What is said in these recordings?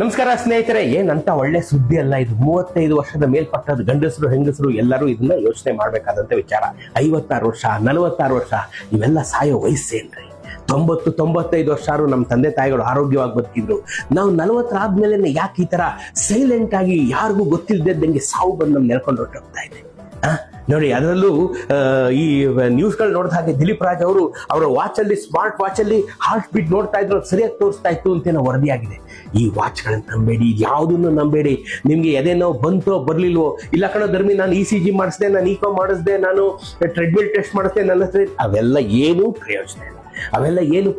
ನಮಸ್ಕಾರ ಸ್ನೇಹಿತರೆ, ಏನಂತ ಒಳ್ಳೆ ಸುದ್ದಿ ಅಲ್ಲ ಇದು. 35 ವರ್ಷದ ಮೇಲ್ಪಟ್ಟದ ಗಂಡಸರು ಹೆಂಗಸರು ಎಲ್ಲರೂ ಇದನ್ನ ಯೋಚನೆ ಮಾಡ್ಬೇಕಾದಂತ ವಿಚಾರ. 56 ವರ್ಷ 46 ವರ್ಷ ಇವೆಲ್ಲ ಸಾಯೋ ವಯಸ್ಸೇನ್ರಿ? 90-95 ವರ್ಷ ನಮ್ಮ ತಂದೆ ತಾಯಿಗಳು ಆರೋಗ್ಯವಾಗಿ ಬದುಕಿದ್ರು. ನಾವು 40 ಆದ್ಮೇಲೆ ಯಾಕೆ ಈ ತರ ಸೈಲೆಂಟ್ ಆಗಿ ಯಾರಿಗೂ ಗೊತ್ತಿಲ್ಲದಂಗೆ ಸಾವು ಬಂದು ನಮ್ ನೆಲ್ಕೊಂಡು ಹೊರಟೋಗ್ತಾ ಇದೆ? ನೋಡಿ, ಅದರಲ್ಲೂ ಈ ನ್ಯೂಸ್ಗಳು ನೋಡಿದ ಹಾಗೆ ದಿಲೀಪ್ ರಾಜ್ ಅವರು ಅವರ ವಾಚ್ ಅಲ್ಲಿ, ಸ್ಮಾರ್ಟ್ ವಾಚ್ ಅಲ್ಲಿ ಹಾರ್ಟ್ ಬೀಟ್ ನೋಡ್ತಾ ಇದ್ರು, ಸರಿಯಾಗಿ ತೋರಿಸ್ತಾ ಇತ್ತು ಅಂತ ವರದಿಯಾಗಿದೆ. ಈ ವಾಚ್ಗಳನ್ನ ನಂಬೇಡಿ, ಯಾವುದನ್ನು ನಂಬೇಡಿ. ನಿಮ್ಗೆ ಎದೇನೋ ಬಂತೋ ಬರ್ಲಿಲ್ವೋ, ಇಲ್ಲ ಕಣೋ ಧರ್ಮಿ ನಾನು ECG ಮಾಡಿಸ್ದೆ, ನಾನು ಈಕೋ ಮಾಡಿಸ್ದೆ, ನಾನು ಟ್ರೆಡ್ಮಿಲ್ ಟೆಸ್ಟ್ ಮಾಡಿಸ್ದೆ, ನನ್ನ ಅವೆಲ್ಲ ಏನೂ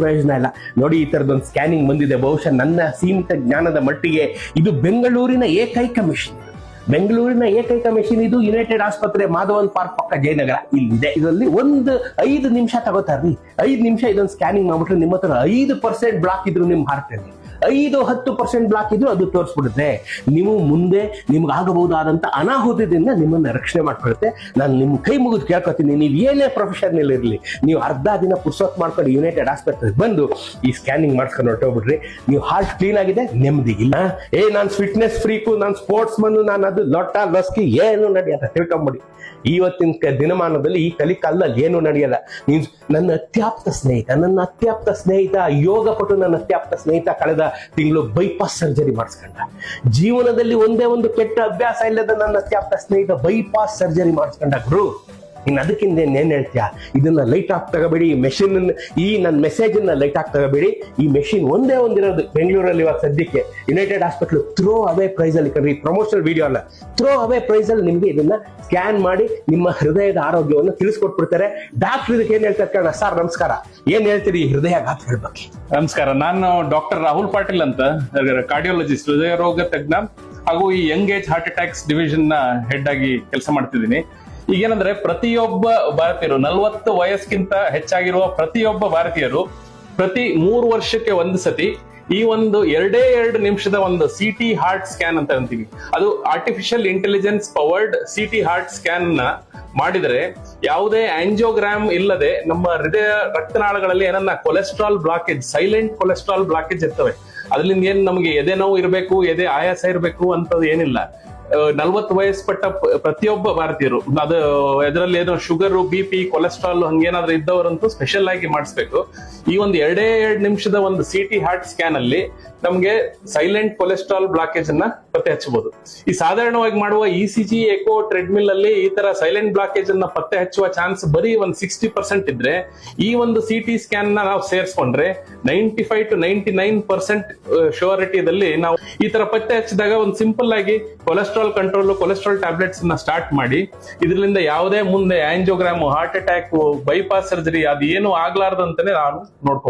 ಪ್ರಯೋಜನ ಇಲ್ಲ. ನೋಡಿ, ಈ ತರದೊಂದು ಸ್ಕ್ಯಾನಿಂಗ್ ಬಂದಿದೆ. ಬಹುಶಃ ನನ್ನ ಸೀಮಿತ ಜ್ಞಾನದ ಮಟ್ಟಿಗೆ ಇದು ಬೆಂಗಳೂರಿನ ಏಕೈಕ ಮೆಷಿನ್. ಇದು ಯುನೈಟೆಡ್ ಆಸ್ಪತ್ರೆ, ಮಾಧವನ್ ಪಾರ್ಕ್ ಪಕ್ಕ ಜಯನಗರ ಇಲ್ಲಿದೆ. ಇದರಲ್ಲಿ 5 ನಿಮಿಷ ತಗೋತಾರ್ರಿ. 5 ನಿಮಿಷ ಇದೊಂದು ಸ್ಕ್ಯಾನಿಂಗ್ ಮಾಡ್ಬಿಟ್ರೆ ನಿಮ್ಮ ಹತ್ರ 5% ಬ್ಲಾಕ್ ಇದ್ರು ನಿಮ್ಮ ಹಾರ್ಟ್ ಅಲ್ಲಿ, 5-10% ಬ್ಲಾಕ್ ಇದ್ರು ಅದು ತೋರಿಸ್ಬಿಡುತ್ತೆ. ನೀವು ಮುಂದೆ ನಿಮ್ಗೆ ಆಗಬಹುದಾದಂತ ಅನಾಹುತದಿಂದ ನಿಮ್ಮನ್ನ ರಕ್ಷಣೆ ಮಾಡ್ಕೊಳುತ್ತೆ. ನಾನು ನಿಮ್ ಕೈ ಮುಗಿದು ಕೇಳ್ಕೊತೀನಿ, ನೀವು ಏನೇ ಪ್ರೊಫೆಷನ್ ಇರಲಿ, ನೀವು ಅರ್ಧ ದಿನ ಪುರ್ಸೊತ್ ಮಾಡ್ಕೊಂಡು ಯುನೈಟೆಡ್ ಆಸ್ಪತ್ರೆಗೆ ಬಂದು ಈ ಸ್ಕ್ಯಾನಿಂಗ್ ಮಾಡ್ಕೊಂಡು ಹೊರಟೋಗ್ಬಿಡ್ರಿ. ನೀವು ಹಾರ್ಟ್ ಕ್ಲೀನ್ ಆಗಿದೆ, ನೆಮ್ಮದಿ ಇಲ್ಲ. ನಾನು ಫಿಟ್ನೆಸ್ ಫ್ರೀಕು, ನಾನು ಸ್ಪೋರ್ಟ್ಸ್ ಮನ್, ನಾನು ಅದು ಲೊಟ್ಟ ಲಸ್ಕಿ ಏನು ನಡೆಯಲ್ಲ ತಿಳ್ಕೊಂಬಿಡಿ. ಇವತ್ತಿನ ದಿನಮಾನದಲ್ಲಿ ಈ ಕಲಿಕಾಲದಲ್ಲಿ ಏನು ನಡೆಯಲ್ಲ. ನನ್ನ ಅತ್ಯಾಪ್ತ ಸ್ನೇಹಿತ ಯೋಗಪಟು, ನನ್ನ ಅತ್ಯಾಪ್ತ ಸ್ನೇಹಿತ ಕಳೆದ ತಿಂಗಳು ಬೈಪಾಸ್ ಸರ್ಜರಿ ಮಾಡಿಸ್ಕೊಂಡ. ಜೀವನದಲ್ಲಿ ಒಂದೇ ಒಂದು ಕೆಟ್ಟ ಅಭ್ಯಾಸ ಇಲ್ಲದ ನನ್ನ ಅತ್ಯಾಪ್ತ ಸ್ನೇಹಿತ ಬೈಪಾಸ್ ಸರ್ಜರಿ ಮಾಡಿಸ್ಕೊಂಡ. ಗುರು, ಇನ್ನು ಅದಕ್ಕಿಂತ ಏನ್ ಹೇಳ್ತೀಯಾ? ಇದನ್ನ ಲೈಟ್ ಆಫ್ ತಗೋಬೇಡಿ. ಮೆಷಿನ್, ಈ ನನ್ನ ಮೆಸೇಜ್ ಅನ್ನ ಲೈಟ್ ಆಫ್ ತಗೋಬೇಡಿ. ಈ ಮೆಷಿನ್ ಒಂದೇ ಒಂದಿರೋದು ಬೆಂಗಳೂರಲ್ಲಿ ಇವಾಗ ಸದ್ಯಕ್ಕೆ United hospital throw away price ಅಲ್ಲಿ, ಕಣ್ರಿ, ಪ್ರಮೋಷನಲ್ ವಿಡಿಯೋ ಅಲ್ಲ, ಥ್ರೋ ಅವೇ ಪ್ರೈಸ್ ಅಲ್ಲಿ ನಿಮ್ಗೆ ಇದನ್ನ ಸ್ಕ್ಯಾನ್ ಮಾಡಿ ನಿಮ್ಮ ಹೃದಯದ ಆರೋಗ್ಯವನ್ನು ತಿಳಿಸ್ಕೊಟ್ಬಿಡ್ತಾರೆ. ಡಾಕ್ಟರ್ ಇದಕ್ಕೆ ಏನ್ ಹೇಳ್ತಾರೆ ಕಣ? ಸರ್ ನಮಸ್ಕಾರ, ಏನ್ ಹೇಳ್ತೀರಿ ಈ ಹೃದಯಾಘಾತಗಳ ಬಗ್ಗೆ? ನಮಸ್ಕಾರ, ನಾನು ಡಾಕ್ಟರ್ ರಾಹುಲ್ ಪಾಟೀಲ್ ಅಂತ, ಕಾರ್ಡಿಯಾಲಜಿಸ್ಟ್, ಹೃದಯ ರೋಗ ತಜ್ಞ ಹಾಗೂ ಈ Young age heart attacks division ನ ಹೆಡ್ ಆಗಿ ಕೆಲಸ ಮಾಡ್ತಿದ್ದೀನಿ. ಈಗೇನಂದ್ರೆ ಪ್ರತಿಯೊಬ್ಬ ಭಾರತೀಯರು, 40 ವಯಸ್ಸಿಗಿಂತ ಹೆಚ್ಚಾಗಿರುವ ಪ್ರತಿಯೊಬ್ಬ ಭಾರತೀಯರು ಪ್ರತಿ 3 ವರ್ಷಕ್ಕೆ ಒಂದು ಸತಿ ಈ ಒಂದು 2 ನಿಮಿಷದ ಒಂದು CT ಹಾರ್ಟ್ ಸ್ಕ್ಯಾನ್ ಅಂತ ಅಂತೀವಿ. ಅದು artificial intelligence powered CT heart scan ನ ಮಾಡಿದರೆ ಯಾವುದೇ ಆಂಜಿಯೋಗ್ರಾಮ್ ಇಲ್ಲದೆ ನಮ್ಮ ಹೃದಯ ರಕ್ತನಾಳಗಳಲ್ಲಿ ಏನನ್ನ cholesterol blockage, silent cholesterol blockage ಇರ್ತವೆ. ಅದರಿಂದ ಏನ್ ನಮಗೆ ಎದೆ ನೋವು ಇರಬೇಕು, ಎದೆ ಆಯಾಸ ಇರಬೇಕು ಅಂತದ್ದು ಏನಿಲ್ಲ. 40 ವಯಸ್ಪಟ್ಟ ಪ್ರತಿಯೊಬ್ಬ ಭಾರತೀಯರು, ಅದು ಇದರಲ್ಲಿ ಏನೋ ಶುಗರ್, BP, ಕೊಲೆಸ್ಟ್ರಾಲ್ ಹಂಗೇನಾದ್ರೂ ಇದ್ದವರಂತೂ ಸ್ಪೆಷಲ್ ಆಗಿ ಮಾಡಿಸ್ಬೇಕು. ಈ ಒಂದು 2 ನಿಮಿಷದ ಒಂದು CT ಹಾರ್ಟ್ ಸ್ಕ್ಯಾನ್ ಅಲ್ಲಿ ನಮ್ಗೆ ಸೈಲೆಂಟ್ ಕೊಲೆಸ್ಟ್ರಾಲ್ ಬ್ಲಾಕೇಜ್ ಅನ್ನ ಪತ್ತೆ ಹಚ್ಚಬಹುದು. ಈ ಸಾಧಾರಣವಾಗಿ ಮಾಡುವ ECG, ಎಕೋ, ಟ್ರೆಡ್ಮಿಲ್ ಅಲ್ಲಿ ಈ ತರ ಸೈಲೆಂಟ್ ಬ್ಲಾಕೇಜ್ ಅನ್ನ ಪತ್ತೆ ಹಚ್ಚುವ ಚಾನ್ಸ್ ಬರೀ ಒಂದು 60% ಇದ್ರೆ, ಈ ಒಂದು CT ಸ್ಕ್ಯಾನ್ ನ ನಾವು ಸೇರಿಸ್ಕೊಂಡ್ರೆ 95-99% ಶ್ಯೂರಿಟಿದಲ್ಲಿ ನಾವು ಈ ತರ ಪತ್ತೆ ಹಚ್ಚಿದಾಗ ಒಂದು ಸಿಂಪಲ್ ಆಗಿ ಕೊಲೆಸ್ಟ್ರಾಲ್ ಕಂಟ್ರೋಲ್, ಕೊಲೆಸ್ಟ್ರಾಲ್ ಟ್ಯಾಬ್ಲೆಟ್ಸ್ ನ ಸ್ಟಾರ್ಟ್ ಮಾಡಿ ಇದರಿಂದ ಯಾವುದೇ ಮುಂದೆ angiogram, heart attack, bypass surgery ಅದು ಏನು ಆಗ್ಲಾರ್ದಂತಾನೆ ನಾನು ನೋಡ್ಕೊ